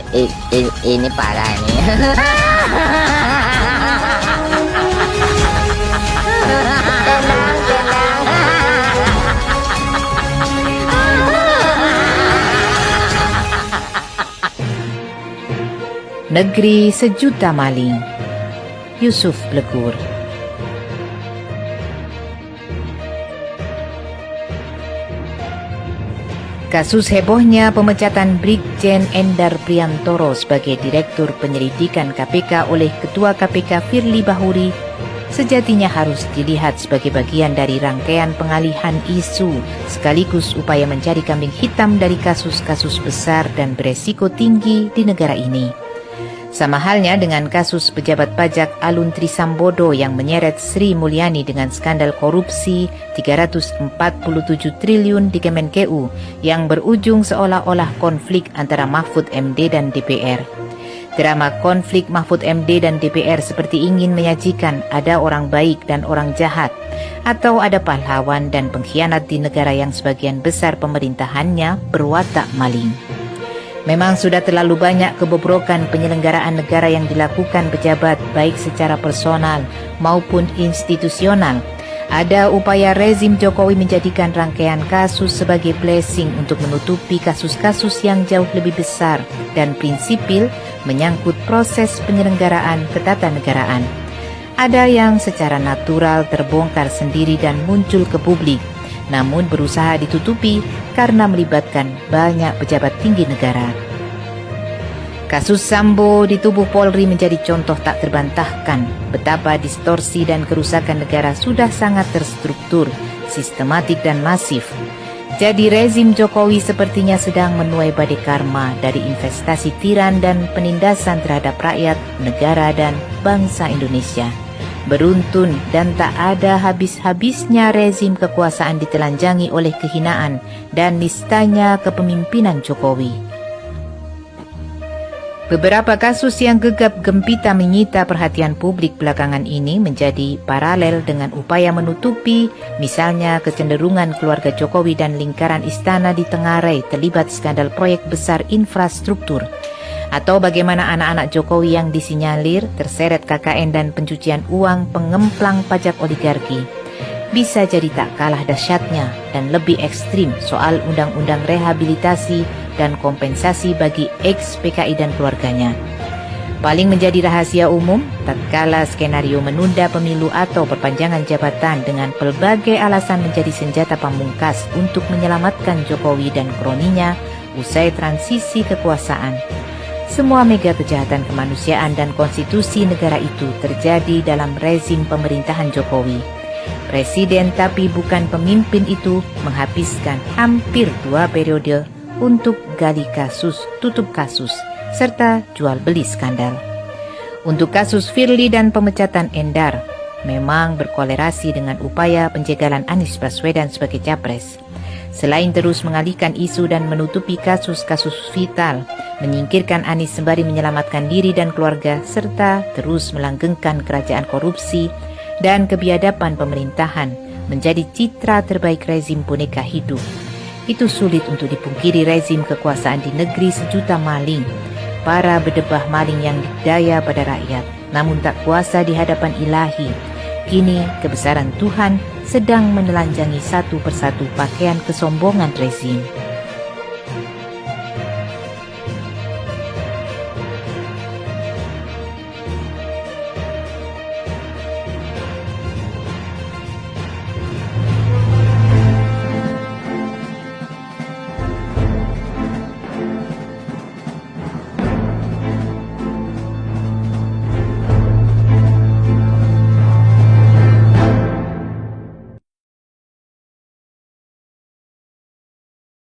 Ini parah ini. Tenang, tenang. Negeri Sejuta Maling, Yusuf Blegur. Kasus hebohnya pemecatan Brigjen Endar Priantoro sebagai Direktur Penyelidikan KPK oleh Ketua KPK Firly Bahuri sejatinya harus dilihat sebagai bagian dari rangkaian pengalihan isu sekaligus upaya mencari kambing hitam dari kasus-kasus besar dan beresiko tinggi di negara ini. Sama halnya dengan kasus pejabat pajak Alun Trisambodo yang menyeret Sri Mulyani dengan skandal korupsi 347 triliun di Kemenkeu yang berujung seolah-olah konflik antara Mahfud MD dan DPR. Drama konflik Mahfud MD dan DPR seperti ingin menyajikan ada orang baik dan orang jahat, atau ada pahlawan dan pengkhianat di negara yang sebagian besar pemerintahannya berwatak maling. Memang sudah terlalu banyak kebobrokan penyelenggaraan negara yang dilakukan pejabat baik secara personal maupun institusional. Ada upaya rezim Jokowi menjadikan rangkaian kasus sebagai blessing untuk menutupi kasus-kasus yang jauh lebih besar dan prinsipil menyangkut proses penyelenggaraan ketatanegaraan. Ada yang secara natural terbongkar sendiri dan muncul ke publik, namun berusaha ditutupi karena melibatkan banyak pejabat tinggi negara. Kasus Sambo di tubuh Polri menjadi contoh tak terbantahkan betapa distorsi dan kerusakan negara sudah sangat terstruktur, sistematik dan masif. Jadi rezim Jokowi sepertinya sedang menuai badai karma dari investasi tiran dan penindasan terhadap rakyat, negara dan bangsa Indonesia. Beruntun dan tak ada habis-habisnya rezim kekuasaan ditelanjangi oleh kehinaan dan nistanya kepemimpinan Jokowi. Beberapa kasus yang gegap gempita menyita perhatian publik belakangan ini menjadi paralel dengan upaya menutupi misalnya kecenderungan keluarga Jokowi dan lingkaran istana ditengarai terlibat skandal proyek besar infrastruktur, atau bagaimana anak-anak Jokowi yang disinyalir terseret KKN dan pencucian uang pengemplang pajak oligarki. Bisa jadi tak kalah dahsyatnya dan lebih ekstrim soal undang-undang rehabilitasi dan kompensasi bagi ex-PKI dan keluarganya. Paling menjadi rahasia umum, tatkala skenario menunda pemilu atau perpanjangan jabatan dengan pelbagai alasan menjadi senjata pamungkas untuk menyelamatkan Jokowi dan kroninya usai transisi kekuasaan. Semua mega kejahatan kemanusiaan dan konstitusi negara itu terjadi dalam rezim pemerintahan Jokowi. Presiden tapi bukan pemimpin itu menghabiskan hampir 2 periode untuk gali kasus, tutup kasus, serta jual beli skandal. Untuk kasus Firly dan pemecatan Endar, memang berkolerasi dengan upaya penjagalan Anies Baswedan sebagai capres. Selain terus mengalihkan isu dan menutupi kasus-kasus vital, menyingkirkan Anies sembari menyelamatkan diri dan keluarga, serta terus melanggengkan kerajaan korupsi dan kebiadaban pemerintahan menjadi citra terbaik rezim boneka hidup. Itu sulit untuk dipungkiri rezim kekuasaan di negeri sejuta maling, para bedebah maling yang dikdaya pada rakyat, namun tak kuasa di hadapan ilahi. Kini kebesaran Tuhan sedang menelanjangi satu persatu pakaian kesombongan rezim.